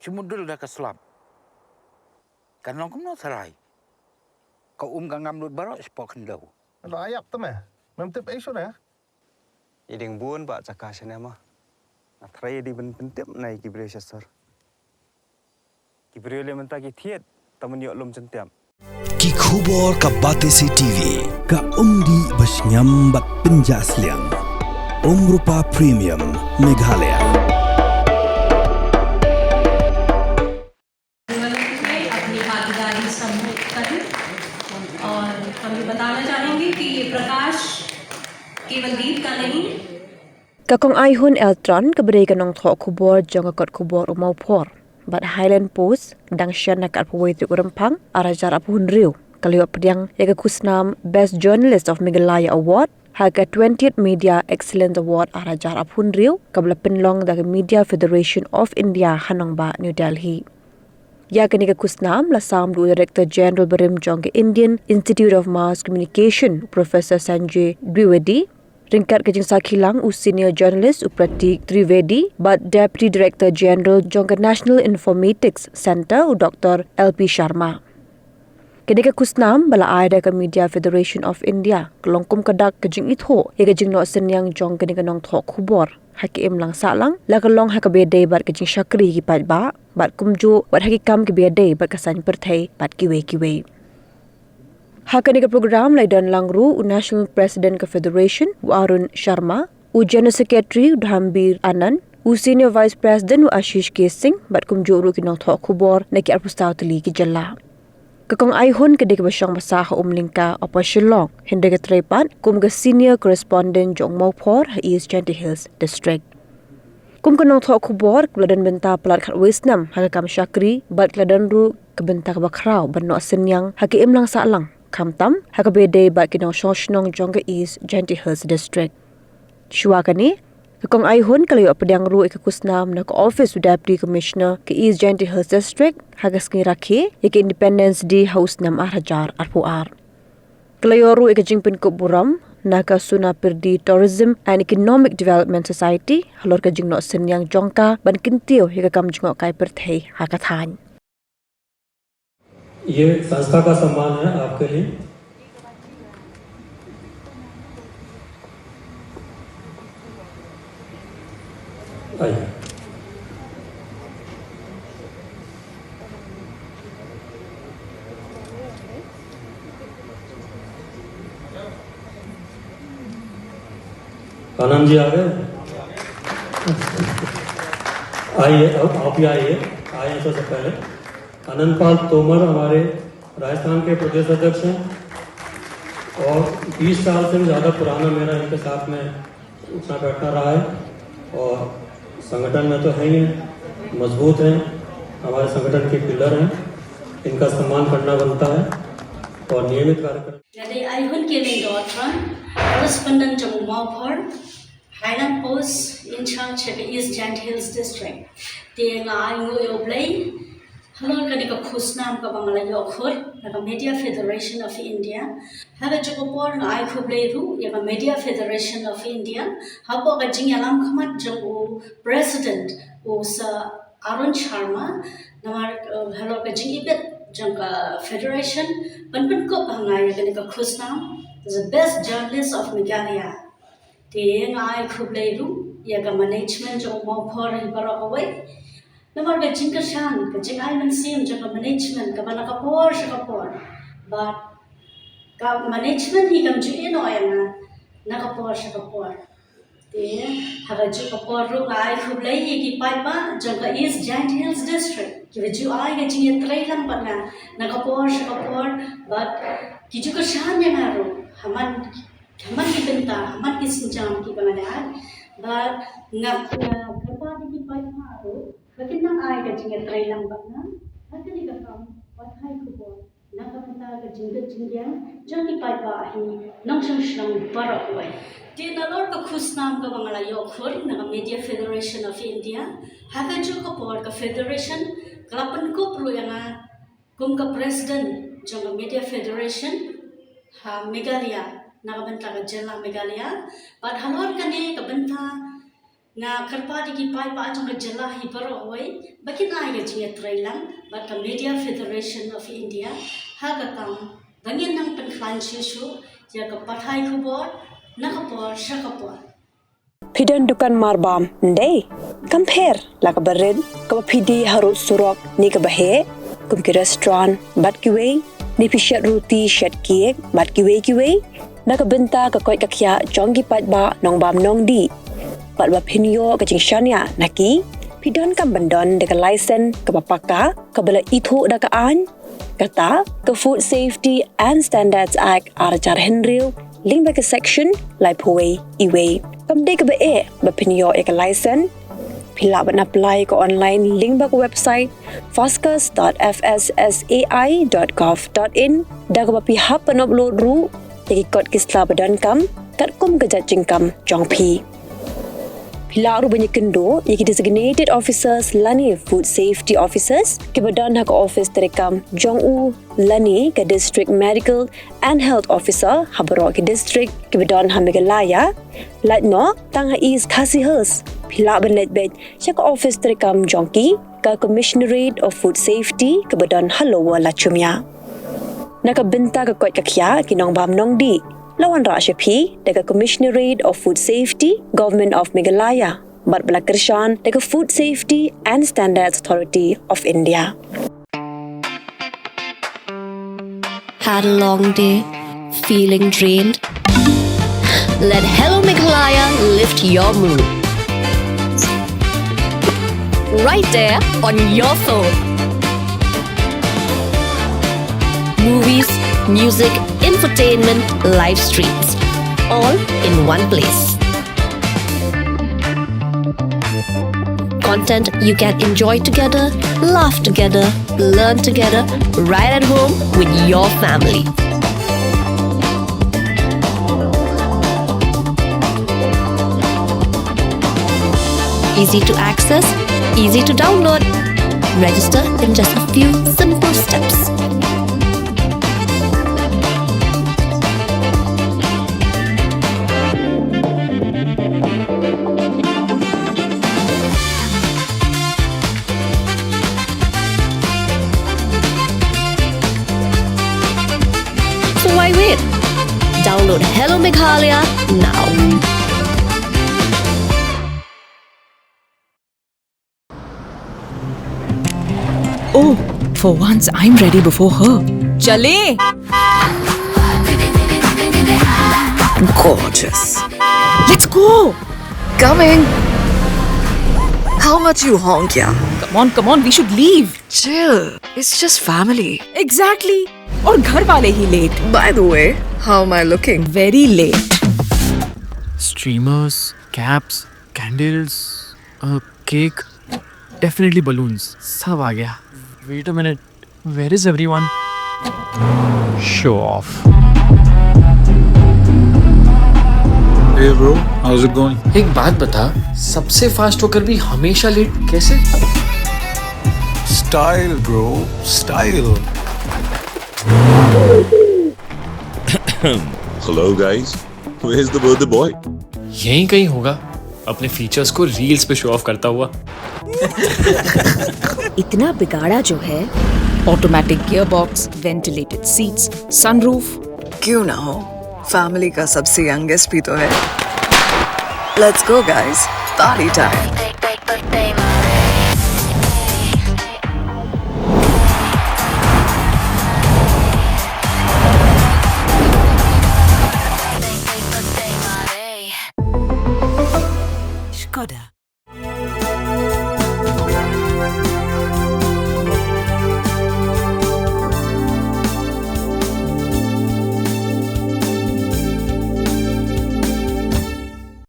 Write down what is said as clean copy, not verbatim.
cumudul dah ke selam. Kan long kemno serai. Kau gangam lut barok sepok kendau. Lo ayap tu meh. Memtip isu na. Iding buon pak cakah sana mah. Atrai di pentip nai kibriyo sasar. Kibriyo le mentah ki thiet taman yok lom centiam. Ki khubor ka Batesi TV ka umdi basnyam bat penjaslian. Rupa Premium Meghalaya. अपनी भागीदारी समूहित करें और हम ये बताना चाहेंगे कि ये प्रकाश केवल दीप का नहीं Kakong Aihun Tron keberai kanong thok kubor jong akot kubor umau por. Bat Highland Post dang syan nakat pawai tu urempang arajar Aihun riu. Kaliwa pediang yaga Khusnam Best Journalist of Meghalaya Award haga 20th Media Excellence Award arajar Aihun riu kabla penlong daga Media Federation of India Hanongba New Delhi. Ya kini ke Khusnam lasam du Director General Berim jong ke Indian Institute of Mass Communication Professor Sanjay Dwivedi. Ringkat kejing sakhilang Senior Journalist Pratik Trivedi but Deputy Director General Jongka National Informatics Center Dr. LP Sharma. Kini ke Khusnam bala ada ke Media Federation of India kelongkum kedak kejing itho ya kejing no senyang jong kini ke nong thok khubor hakim lang salang la kelong ha ke bedai bat kejing syakri ki pat ba bat kumju bat hakikam ke bedai bat kasan perthai bat kiwe. Hakani ke program laidan langru National President ke Federation Arun Sharma, General Secretary Dhambir Anand, Senior Vice President Ashish K Singh bat kumjuru ki nong thok khubor neki arpustau teli ki jalla. Kakong Aihun ke dik basyang basah umlingka apa Shillong hinde ke trepan kum ke Senior Correspondent jong Maupor East Chanty Hills District. Kum ke nong thok khubor keladan benta pelat khat wisnam hakam syakri bat keladan ru ke benta ke bakrau ban no senyang hakim lang salang. Kamtam hakabede bat kinong Shoshnong jongga East Chanty Hills District. Shua kani kakong Aihun kalayo pediang ru ke Khusnam na ke Office Deputy Commissioner ke East Chanty Hills District hagas ngi rakhe ke Independence Day House nam arhajar arpuar. Kalayo ru ke jingpin ko buram na ka Suna Pirdi Tourism and Economic Development Society halor ke jingno senyang jongka ban kintio hika kam jingok kai perthei hakathan. ये संस्था का सम्मान है आपके लिए आइए आनंद जी आ गए आइए अब आप भी आइए सबसे पहले अनंतपाल तोमर हमारे राजस्थान के प्रदेश अध्यक्ष हैं और 20 साल से भी ज़्यादा पुराना मेरा इनके साथ में उठना बैठना रहा है और संगठन में तो है ही मजबूत हैं हमारे संगठन के पिलर हैं इनका सम्मान करना बनता है और नियमित कार्यक्रम यदि आइहुन के लिए Tron correspondent jong Maupor Highland Post in charge of East Chanty Hills District the ngai ngu oblay Hello, kanika Khusnam ka Bangalaya khur, naka Media Federation of India. Haga chokopor na ai khubleiru, yaga Media Federation of India. Hapo ka jing alam khamat jang o President o sa Arun Sharma. Namar hello ka jing ibet jang ka Federation. Panpan ko bangaya kanika Khusnam is the best journalist of Meghalaya. Te ngai khubleiru, yaga management jang Maupor ibara away. Namar ka jing kashan, ka jing ay mansim jang ka management ka bana kapor siya kapor. But ka management hi kam jing ino ay na kapor siya kapor. Te haga jing kapor ru ay khublay ki paipa jang ka East Chanty Hills District. Ki viju ay ka jing tray lang pa na kapor siya kapor. But ki ju kashan niya nga ru haman ki benta haman ki sinjam ki bangalaan. But nga karpa ki paipa ru Lakin nang ay ka jingat try lang ba na? Hati ka kam, wat hay ko po. Nakapanta ka jingat jang ipay pa hi nang siyang para ko ay. Di nalor ka Khusnam ka mga layo khur na Media Federation of India. Haga jo ka po ka Federation kalapan ko pro nga kum ka President jang Media Federation ha Meghalaya nakabanta ka Jella Meghalaya. But halor ka ni kabanta nga karpa di ki pai pa jong jala hi paro oi bakin ai ga chi trailang but the Media Federation of India ha ga kam bangin nang pen klan shu ya ka pathai khubor na ka por sha ka por Pidon dukan marbam ndai compare la ka bared ka phidi harut surok ni ka bahe kum ki restaurant bat ki wei ni pishat roti shat kiek bat ki wei na ka benta ka koi ka khya jongi pat ba nong bam nong di pat ba phinyo ka jing shania naki pidon kam bandon de ka license ka papaka ka bala ithu da ka an kata ka Food Safety and Standards Act arjar henril link ba ka section lai phoi iwe kam de ka ba e ba phinyo e ka license Pila ban apply ko online link ba ko website foscus.fssai.gov.in daga ba pi hap an upload ru yaki kot kisla badan kam kat kum ka judging kam jong pi Pila ru banyak kendo yaki designated officers lani food safety officers ke badan hak office terekam jong u lani ke district medical and health officer habro ke district ke badan ha Meghalaya latno tang ha is khasihers Pila banlet bed chak office terekam jongki ka commissionerate of food safety ke badan halowa la chumya nakabenta ka kot kakya kinong bam nong di lawan ra shapi daga commissionerate of food safety government of Meghalaya bat balakershan daga food safety and standards authority of India Had a long day, feeling drained? Let Hello Meghalaya lift your mood. Right there on your phone. Movies, music, infotainment, live streams, all in one place. Content you can enjoy together, laugh together, learn together, right at home with your family. Easy to access, easy to download. Register in just a few simple steps. So why wait? Download Hello Meghalaya now. Oh, for once I'm ready before her. Chale! Gorgeous. Let's go! Coming. How much you honk, yeah? Come on, we should leave. Chill. It's just family. Exactly. और घर वाले ही late. By the way, how am I looking? Very late. Streamers, caps, candles, cake, definitely balloons. सब आ गया. Wait a minute. Where is everyone? Show off. Hey bro, how's it going? एक बात बता, सबसे फास्ट होकर भी हमेशा लेट कैसे? Style bro, style. Hello guys, where's the birthday boy? यहीं कहीं होगा, अपने फीचर्स को रील्स पे शो ऑफ करता हुआ. इतना बिगाड़ा जो है. Automatic gearbox, ventilated seats, sunroof. क्यों ना हो? Family का सबसे youngest भी तो है. Let's go guys, party time.